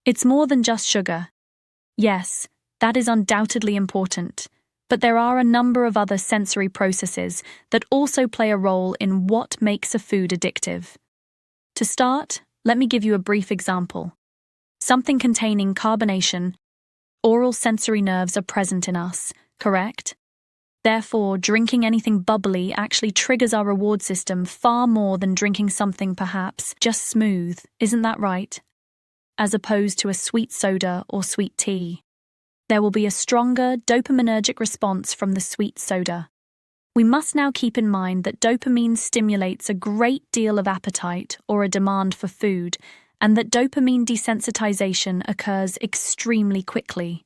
It's more than just sugar. Yes, that is undoubtedly important, but there are a number of other sensory processes that also play a role in what makes a food addictive. To start, let me give you a brief example. Something containing carbonation. Oral sensory nerves are present in us, correct? Therefore, drinking anything bubbly actually triggers our reward system far more than drinking something perhaps just smooth, isn't that right? As opposed to a sweet soda or sweet tea. There will be a stronger dopaminergic response from the sweet soda. We must now keep in mind that dopamine stimulates a great deal of appetite or a demand for food, and that dopamine desensitization occurs extremely quickly.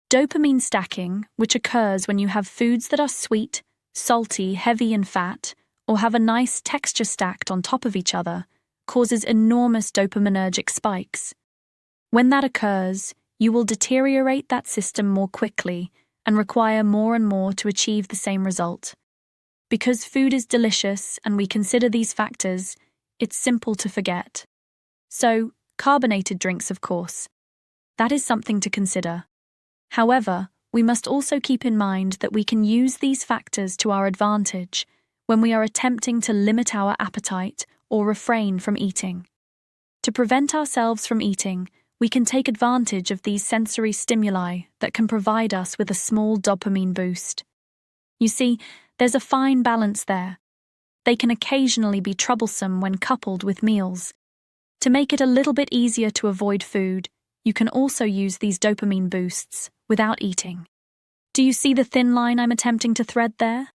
Dopamine stacking, which occurs when you have foods that are sweet, salty, heavy in fat, or have a nice texture stacked on top of each other, causes enormous dopaminergic spikes. When that occurs, you will deteriorate that system more quickly and require more and more to achieve the same result. Because food is delicious and we consider these factors, it's simple to forget. So, carbonated drinks, of course. That is something to consider. However, we must also keep in mind that we can use these factors to our advantage when we are attempting to limit our appetite or refrain from eating. To prevent ourselves from eating, we can take advantage of these sensory stimuli that can provide us with a small dopamine boost. You see, there's a fine balance there. They can occasionally be troublesome when coupled with meals. To make it a little bit easier to avoid food, you can also use these dopamine boosts without eating. Do you see the thin line I'm attempting to thread there?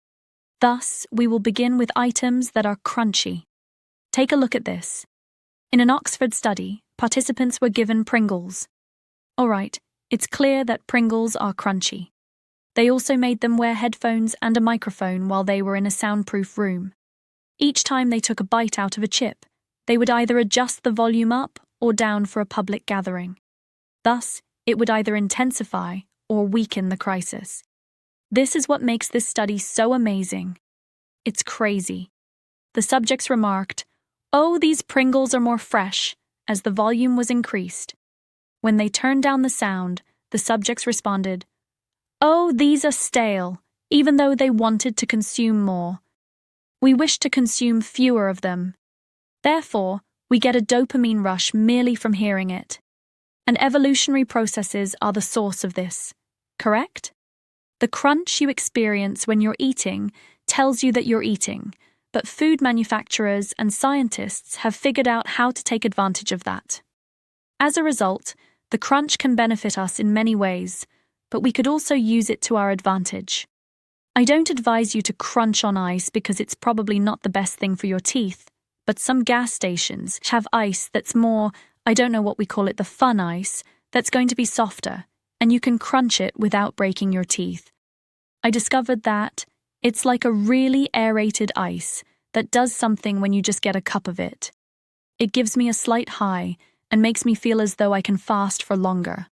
Thus, we will begin with items that are crunchy. Take a look at this. In an Oxford study, participants were given Pringles. All right, it's clear that Pringles are crunchy. They also made them wear headphones and a microphone while they were in a soundproof room. Each time they took a bite out of a chip, they would either adjust the volume up or down for a public gathering. Thus, it would either intensify or weaken the crisis. This is what makes this study so amazing. It's crazy. The subjects remarked, "Oh, these Pringles are more fresh," as the volume was increased. When they turned down the sound, the subjects responded, "Oh, these are stale," even though they wanted to consume more. We wish to consume fewer of them. Therefore, we get a dopamine rush merely from hearing it. And evolutionary processes are the source of this, correct? The crunch you experience when you're eating tells you that you're eating, but food manufacturers and scientists have figured out how to take advantage of that. As a result, the crunch can benefit us in many ways, but we could also use it to our advantage. I don't advise you to crunch on ice because it's probably not the best thing for your teeth, but some gas stations have ice that's more, I don't know what we call it, the fun ice, that's going to be softer, and you can crunch it without breaking your teeth. I discovered that it's like a really aerated ice that does something when you just get a cup of it. It gives me a slight high and makes me feel as though I can fast for longer.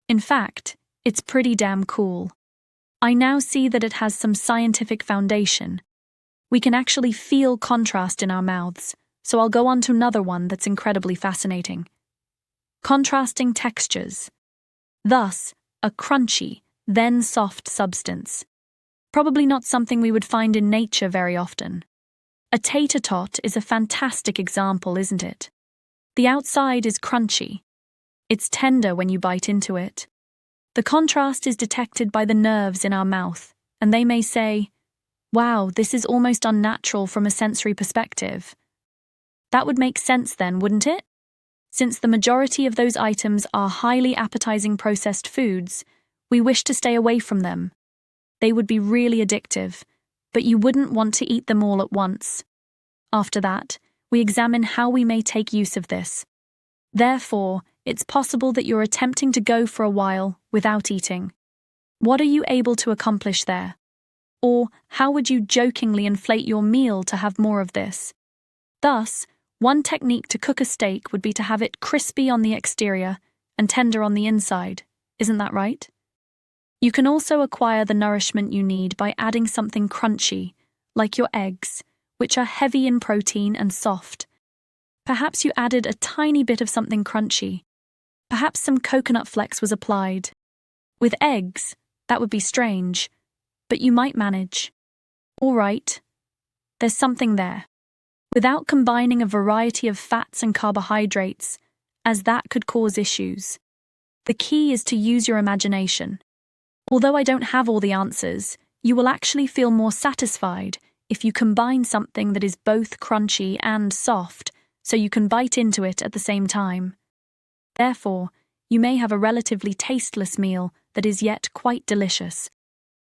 In fact, it's pretty damn cool. I now see that it has some scientific foundation. We can actually feel contrast in our mouths, so I'll go on to another one that's incredibly fascinating. Contrasting textures. Thus, a crunchy, then soft substance. Probably not something we would find in nature very often. A tater tot is a fantastic example, isn't it? The outside is crunchy. It's tender when you bite into it. The contrast is detected by the nerves in our mouth, and they may say, "Wow, this is almost unnatural from a sensory perspective." That would make sense then, wouldn't it? Since the majority of those items are highly appetizing processed foods, we wish to stay away from them. They would be really addictive, but you wouldn't want to eat them all at once. After that, we examine how we may take use of this. Therefore, it's possible that you're attempting to go for a while without eating. What are you able to accomplish there? Or how would you jokingly inflate your meal to have more of this? Thus, one technique to cook a steak would be to have it crispy on the exterior and tender on the inside. Isn't that right? You can also acquire the nourishment you need by adding something crunchy, like your eggs, which are heavy in protein and soft. Perhaps you added a tiny bit of something crunchy. Perhaps some coconut flecks was applied. With eggs, that would be strange, but you might manage. All right, there's something there. Without combining a variety of fats and carbohydrates, as that could cause issues. The key is to use your imagination. Although I don't have all the answers, you will actually feel more satisfied if you combine something that is both crunchy and soft, so you can bite into it at the same time. Therefore, you may have a relatively tasteless meal that is yet quite delicious.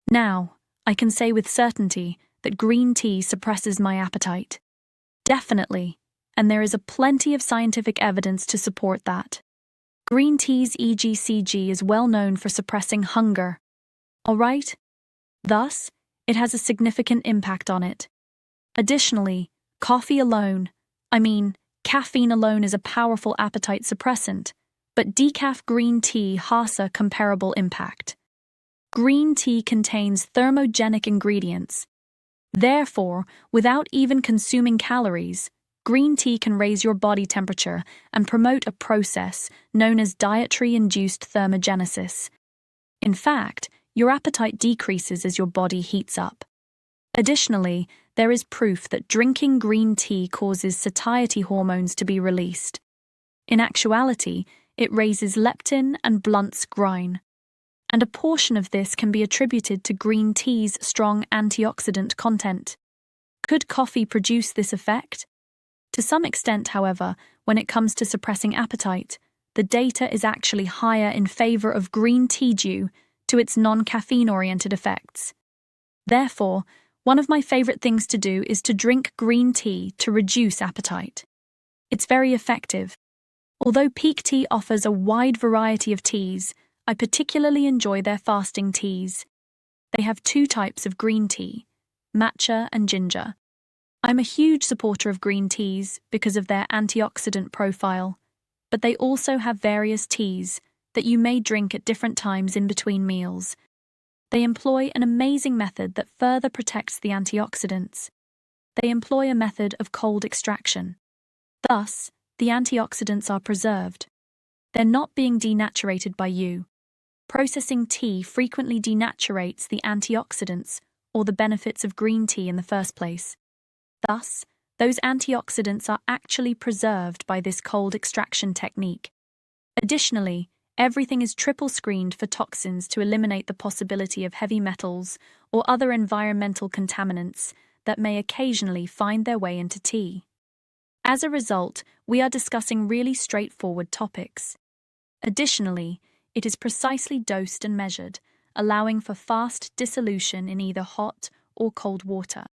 Now, I can say with certainty that green tea suppresses my appetite. Definitely, and there is a plenty of scientific evidence to support that. Green tea's EGCG is well known for suppressing hunger. All right? Thus, it has a significant impact on it. Additionally, caffeine alone is a powerful appetite suppressant, but decaf green tea has a comparable impact. Green tea contains thermogenic ingredients. Therefore, without even consuming calories, green tea can raise your body temperature and promote a process known as dietary-induced thermogenesis. In fact, your appetite decreases as your body heats up. Additionally, there is proof that drinking green tea causes satiety hormones to be released. In actuality, it raises leptin and blunts ghrelin. And a portion of this can be attributed to green tea's strong antioxidant content. Could coffee produce this effect? To some extent, however, when it comes to suppressing appetite, the data is actually higher in favor of green tea due to its non-caffeine-oriented effects. Therefore, one of my favorite things to do is to drink green tea to reduce appetite. It's very effective. Although Peak Tea offers a wide variety of teas, I particularly enjoy their fasting teas. They have two types of green tea, matcha and ginger. I'm a huge supporter of green teas because of their antioxidant profile, but they also have various teas that you may drink at different times in between meals. They employ an amazing method that further protects the antioxidants. They employ a method of cold extraction. Thus, the antioxidants are preserved. They're not being denaturated by you. Processing tea frequently denaturates the antioxidants or the benefits of green tea in the first place. Thus, those antioxidants are actually preserved by this cold extraction technique. Additionally, everything is triple screened for toxins to eliminate the possibility of heavy metals or other environmental contaminants that may occasionally find their way into tea. As a result, we are discussing really straightforward topics. Additionally, it is precisely dosed and measured, allowing for fast dissolution in either hot or cold water.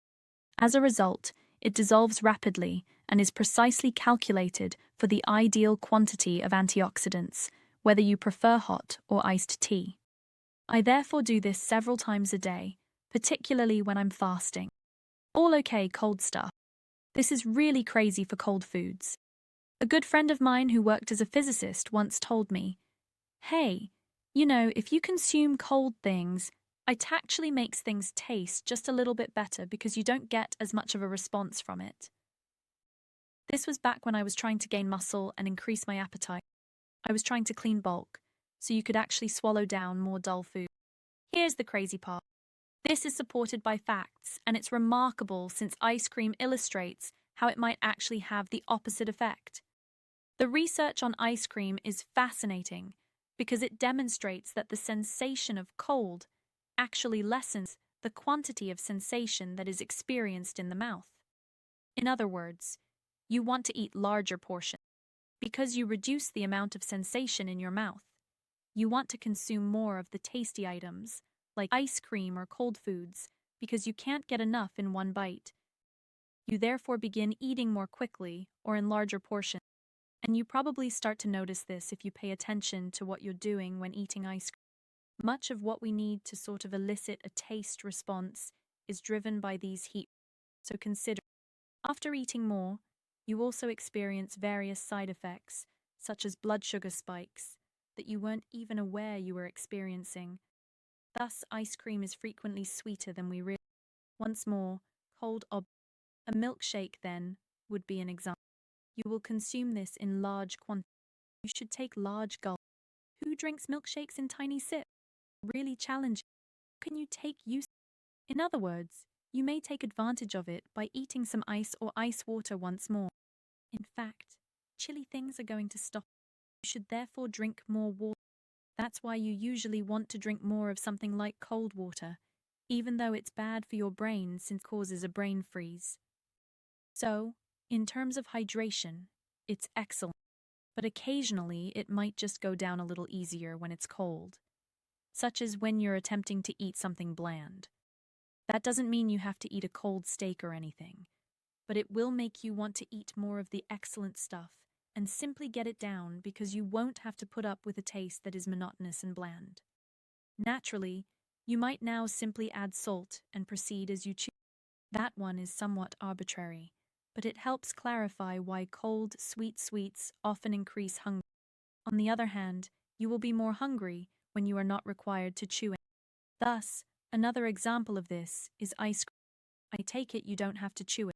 As a result, it dissolves rapidly and is precisely calculated for the ideal quantity of antioxidants, whether you prefer hot or iced tea. I therefore do this several times a day, particularly when I'm fasting. All okay, cold stuff. This is really crazy for cold foods. A good friend of mine who worked as a physicist once told me, "Hey, if you consume cold things, it actually makes things taste just a little bit better because you don't get as much of a response from it." This was back when I was trying to gain muscle and increase my appetite. I was trying to clean bulk, so you could actually swallow down more dull food. Here's the crazy part. This is supported by facts, and it's remarkable since ice cream illustrates how it might actually have the opposite effect. The research on ice cream is fascinating because it demonstrates that the sensation of cold actually lessens the quantity of sensation that is experienced in the mouth. In other words, you want to eat larger portions because you reduce the amount of sensation in your mouth. You want to consume more of the tasty items, like ice cream or cold foods, because you can't get enough in one bite. You therefore begin eating more quickly or in larger portions. And you probably start to notice this if you pay attention to what you're doing when eating ice cream. Much of what we need to sort of elicit a taste response is driven by these heat. So consider, after eating more, you also experience various side effects, such as blood sugar spikes, that you weren't even aware you were experiencing. Thus, ice cream is frequently sweeter than we realize. Once more, a milkshake then would be an example. You will consume this in large quantities. You should take large gulps. Who drinks milkshakes in tiny sips? Really challenging. Can you take use? In other words, you may take advantage of it by eating some ice or ice water once more. In fact, chilly things are going to stop. You should therefore drink more water. That's why you usually want to drink more of something like cold water, even though it's bad for your brain since it causes a brain freeze. So, in terms of hydration, it's excellent, but occasionally it might just go down a little easier when it's cold, such as when you're attempting to eat something bland. That doesn't mean you have to eat a cold steak or anything, but it will make you want to eat more of the excellent stuff and simply get it down because you won't have to put up with a taste that is monotonous and bland. Naturally, you might now simply add salt and proceed as you choose. That one is somewhat arbitrary, but it helps clarify why cold, sweet sweets often increase hunger. On the other hand, you will be more hungry when you are not required to chew it. Thus, another example of this is ice cream. I take it you don't have to chew it.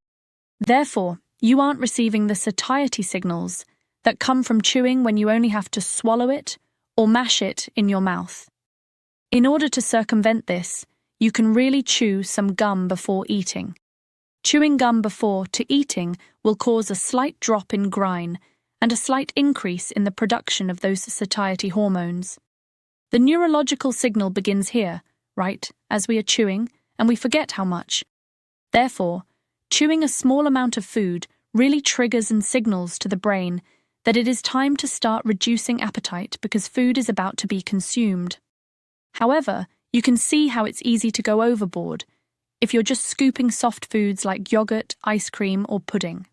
Therefore, you aren't receiving the satiety signals that come from chewing when you only have to swallow it or mash it in your mouth. In order to circumvent this, you can really chew some gum before eating. Chewing gum before to eating will cause a slight drop in grine and a slight increase in the production of those satiety hormones. The neurological signal begins here, right, as we are chewing, and we forget how much. Therefore, chewing a small amount of food really triggers and signals to the brain that it is time to start reducing appetite because food is about to be consumed. However, you can see how it's easy to go overboard if you're just scooping soft foods like yogurt, ice cream, or pudding.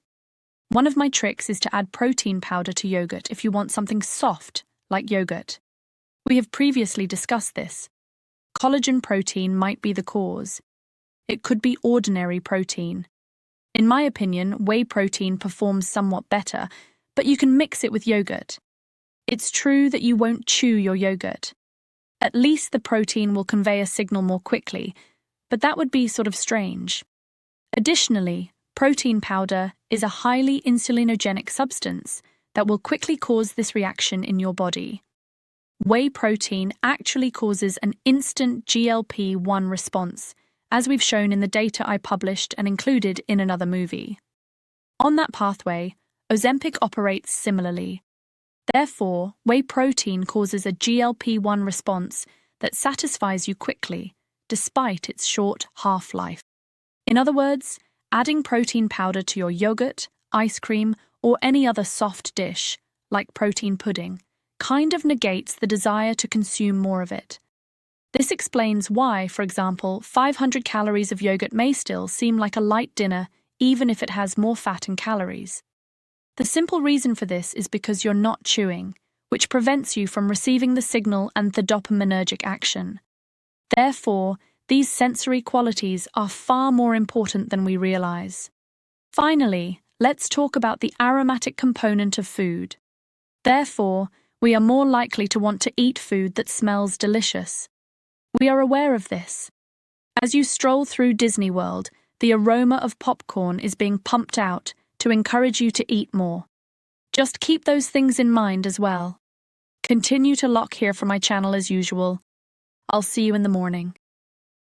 One of my tricks is to add protein powder to yogurt if you want something soft, like yogurt. We have previously discussed this. Collagen protein might be the cause. It could be ordinary protein. In my opinion, whey protein performs somewhat better, but you can mix it with yogurt. It's true that you won't chew your yogurt. At least the protein will convey a signal more quickly, but that would be sort of strange. Additionally, protein powder is a highly insulinogenic substance that will quickly cause this reaction in your body. Whey protein actually causes an instant GLP-1 response, as we've shown in the data I published and included in another movie. On that pathway, Ozempic operates similarly. Therefore, whey protein causes a GLP-1 response that satisfies you quickly, despite its short half-life. In other words, adding protein powder to your yogurt, ice cream, or any other soft dish, like protein pudding, kind of negates the desire to consume more of it. This explains why, for example, 500 calories of yogurt may still seem like a light dinner even if it has more fat and calories. The simple reason for this is because you're not chewing, which prevents you from receiving the signal and the dopaminergic action. Therefore, these sensory qualities are far more important than we realize. Finally, let's talk about the aromatic component of food. Therefore, we are more likely to want to eat food that smells delicious. We are aware of this. As you stroll through Disney World, the aroma of popcorn is being pumped out to encourage you to eat more. Just keep those things in mind as well. Continue to lock here for my channel as usual. I'll see you in the morning.